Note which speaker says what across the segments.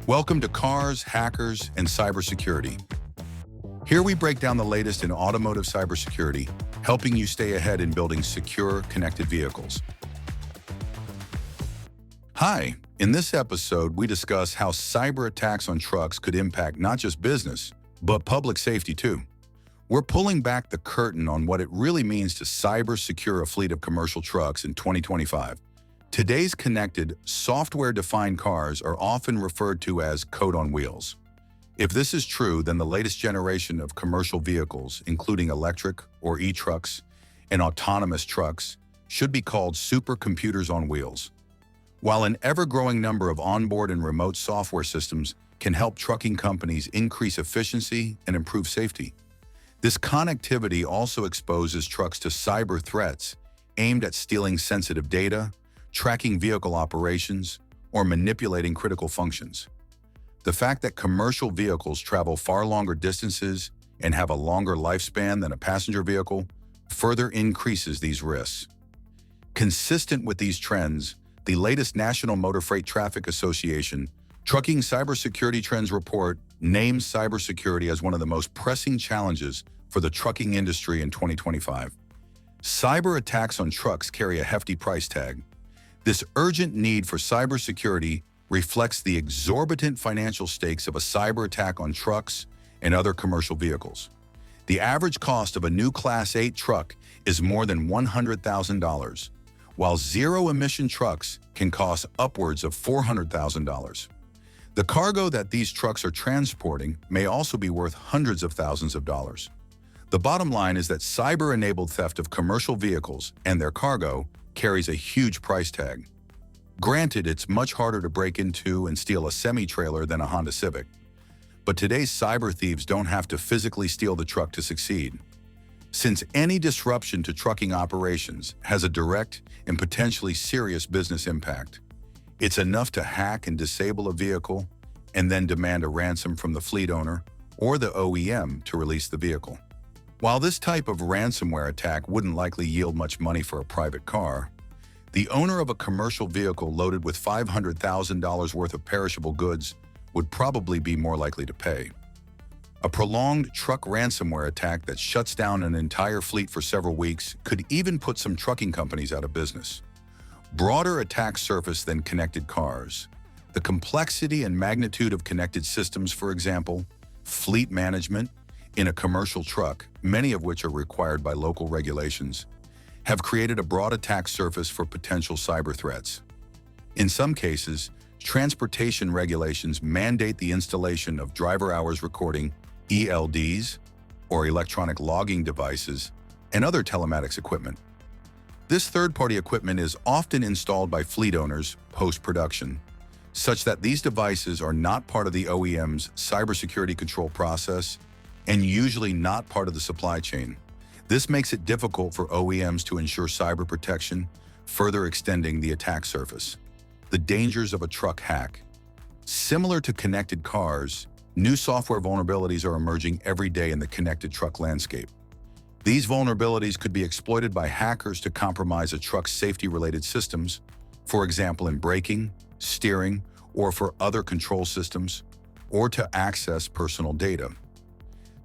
Speaker 1: Welcome to Cars, Hackers, and Cybersecurity. Here we break down the latest in automotive cybersecurity, helping you stay ahead in building secure, connected vehicles. Hi, in this episode, we discuss how cyber attacks on trucks could impact not just business, but public safety too. We're pulling back the curtain on what it really means to cyber secure a fleet of commercial trucks in 2025. Today's connected, software-defined cars are often referred to as code on wheels. If this is true, then the latest generation of commercial vehicles, including electric or e-trucks and autonomous trucks, should be called supercomputers on wheels. While an ever-growing number of onboard and remote software systems can help trucking companies increase efficiency and improve safety, this connectivity also exposes trucks to cyber threats aimed at stealing sensitive data, tracking vehicle operations, or manipulating critical functions. The fact that commercial vehicles travel far longer distances and have a longer lifespan than a passenger vehicle further increases these risks. Consistent with these trends, the latest National Motor Freight Traffic Association Trucking Cybersecurity Trends Report names cybersecurity as one of the most pressing challenges for the trucking industry in 2025. Cyber attacks on trucks carry a hefty price tag. This urgent need for cybersecurity reflects the exorbitant financial stakes of a cyber attack on trucks and other commercial vehicles. The average cost of a new Class 8 truck is more than $100,000, while zero-emission trucks can cost upwards of $400,000. The cargo that these trucks are transporting may also be worth hundreds of thousands of dollars. The bottom line is that cyber-enabled theft of commercial vehicles and their cargo carries a huge price tag. Granted, it's much harder to break into and steal a semi-trailer than a Honda Civic, but today's cyber thieves don't have to physically steal the truck to succeed. Since any disruption to trucking operations has a direct and potentially serious business impact, it's enough to hack and disable a vehicle and then demand a ransom from the fleet owner or the OEM to release the vehicle. While this type of ransomware attack wouldn't likely yield much money for a private car, the owner of a commercial vehicle loaded with $500,000 worth of perishable goods would probably be more likely to pay. A prolonged truck ransomware attack that shuts down an entire fleet for several weeks could even put some trucking companies out of business. Broader attack surface than connected cars. The complexity and magnitude of connected systems, for example, fleet management in a commercial truck, many of which are required by local regulations, have created a broad attack surface for potential cyber threats. In some cases, transportation regulations mandate the installation of driver hours recording ELDs, or electronic logging devices, and other telematics equipment. This third-party equipment is often installed by fleet owners post-production, such that these devices are not part of the OEM's cybersecurity control process and usually not part of the supply chain. This makes it difficult for OEMs to ensure cyber protection, further extending the attack surface. The dangers of a truck hack. Similar to connected cars, new software vulnerabilities are emerging every day in the connected truck landscape. These vulnerabilities could be exploited by hackers to compromise a truck's safety-related systems, for example in braking, steering, or for other control systems, or to access personal data.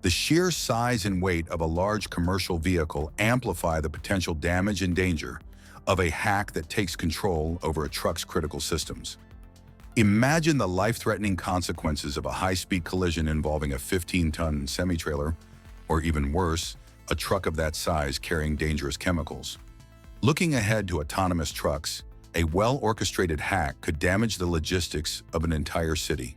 Speaker 1: The sheer size and weight of a large commercial vehicle amplify the potential damage and danger of a hack that takes control over a truck's critical systems. Imagine the life-threatening consequences of a high-speed collision involving a 15-ton semi-trailer, or even worse, a truck of that size carrying dangerous chemicals. Looking ahead to autonomous trucks, a well-orchestrated hack could damage the logistics of an entire city.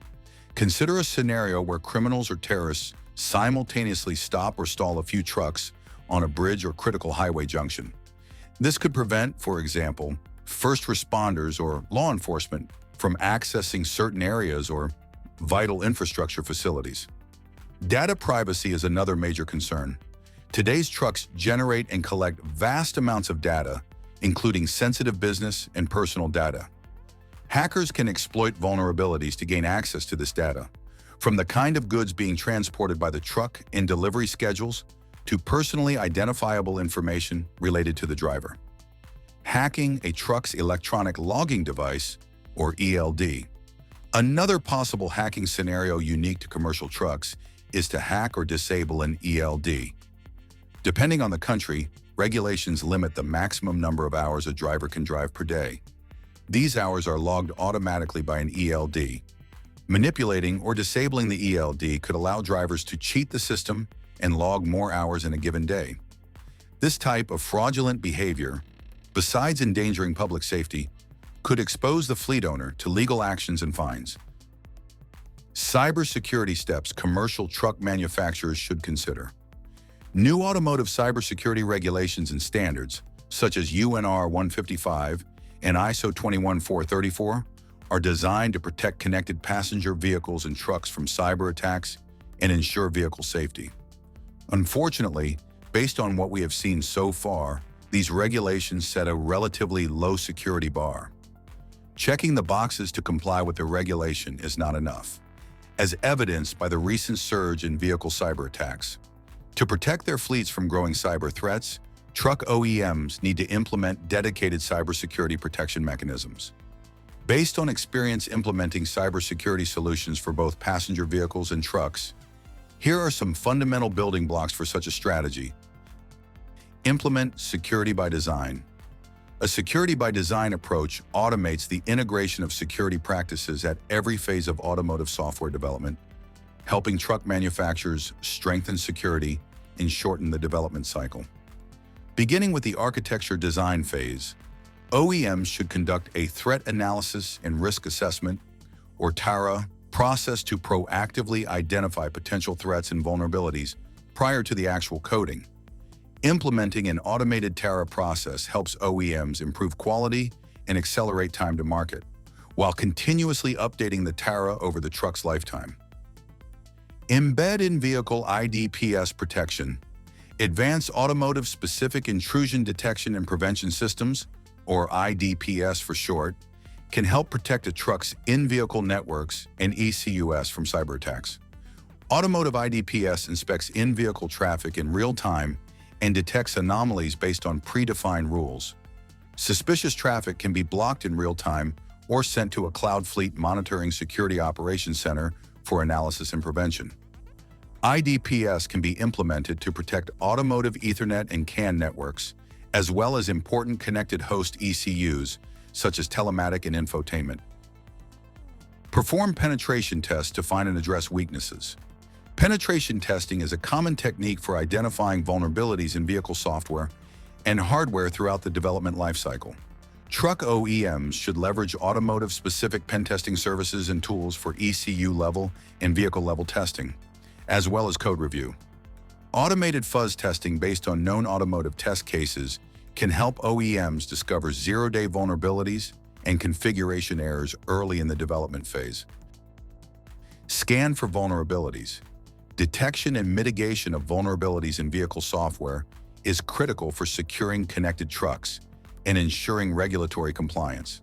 Speaker 1: Consider a scenario where criminals or terrorists simultaneously stop or stall a few trucks on a bridge or critical highway junction. This could prevent, for example, first responders or law enforcement from accessing certain areas or vital infrastructure facilities. Data privacy is another major concern. Today's trucks generate and collect vast amounts of data, including sensitive business and personal data. Hackers can exploit vulnerabilities to gain access to this data, from the kind of goods being transported by the truck and delivery schedules to personally identifiable information related to the driver. Hacking a truck's electronic logging device, or ELD, Another possible hacking scenario unique to commercial trucks is to hack or disable an ELD. Depending on the country, regulations limit the maximum number of hours a driver can drive per day. These hours are logged automatically by an ELD. Manipulating or disabling the ELD could allow drivers to cheat the system and log more hours in a given day. This type of fraudulent behavior, besides endangering public safety, could expose the fleet owner to legal actions and fines. Cybersecurity steps commercial truck manufacturers should consider. New automotive cybersecurity regulations and standards, such as UNR 155 and ISO 21434, are designed to protect connected passenger vehicles and trucks from cyber attacks and ensure vehicle safety. Unfortunately, based on what we have seen so far, these regulations set a relatively low security bar. Checking the boxes to comply with the regulation is not enough, as evidenced by the recent surge in vehicle cyber attacks. To protect their fleets from growing cyber threats, truck OEMs need to implement dedicated cybersecurity protection mechanisms. Based on experience implementing cybersecurity solutions for both passenger vehicles and trucks, here are some fundamental building blocks for such a strategy. Implement security by design. A security by design approach automates the integration of security practices at every phase of automotive software development, helping truck manufacturers strengthen security and shorten the development cycle. Beginning with the architecture design phase, OEMs should conduct a threat analysis and risk assessment, or TARA, process to proactively identify potential threats and vulnerabilities prior to the actual coding. Implementing an automated TARA process helps OEMs improve quality and accelerate time to market, while continuously updating the TARA over the truck's lifetime. Embed in vehicle IDPS protection. Advanced Automotive-Specific Intrusion Detection and Prevention Systems, or IDPS for short, can help protect a truck's in-vehicle networks and ECUs from cyber attacks. Automotive IDPS inspects in-vehicle traffic in real time and detects anomalies based on predefined rules. Suspicious traffic can be blocked in real time or sent to a Cloud Fleet Monitoring Security Operations Center for analysis and prevention. IDPS can be implemented to protect automotive Ethernet and CAN networks, as well as important connected host ECUs, such as telematic and infotainment. Perform penetration tests to find and address weaknesses. Penetration testing is a common technique for identifying vulnerabilities in vehicle software and hardware throughout the development lifecycle. Truck OEMs should leverage automotive-specific pen testing services and tools for ECU-level and vehicle-level testing, as well as code review. Automated fuzz testing based on known automotive test cases can help OEMs discover zero-day vulnerabilities and configuration errors early in the development phase. Scan for vulnerabilities. Detection and mitigation of vulnerabilities in vehicle software is critical for securing connected trucks and ensuring regulatory compliance.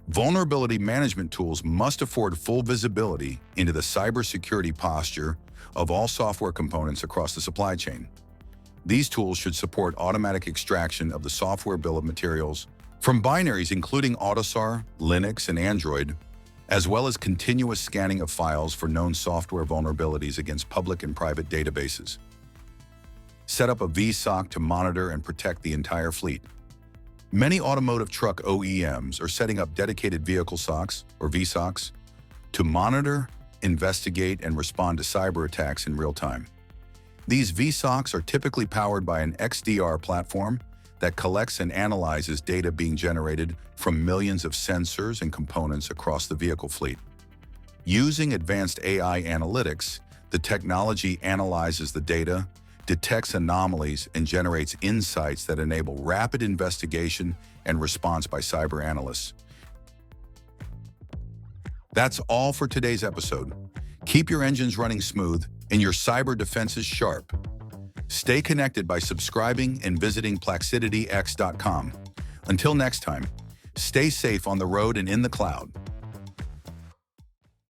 Speaker 1: Vulnerability management tools must afford full visibility into the cybersecurity posture of all software components across the supply chain. These tools should support automatic extraction of the software bill of materials from binaries including AUTOSAR, Linux, and Android, as well as continuous scanning of files for known software vulnerabilities against public and private databases. Set up a VSOC to monitor and protect the entire fleet. Many automotive truck OEMs are setting up dedicated vehicle SOCs, or VSOCs, to monitor, investigate, and respond to cyber attacks in real time. These VSOCs are typically powered by an XDR platform that collects and analyzes data being generated from millions of sensors and components across the vehicle fleet. Using advanced AI analytics, the technology analyzes the data, detects anomalies, and generates insights that enable rapid investigation and response by cyber analysts. That's all for today's episode. Keep your engines running smooth and your cyber defenses sharp. Stay connected by subscribing and visiting PlaxidityX.com. Until next time, stay safe on the road and in the cloud.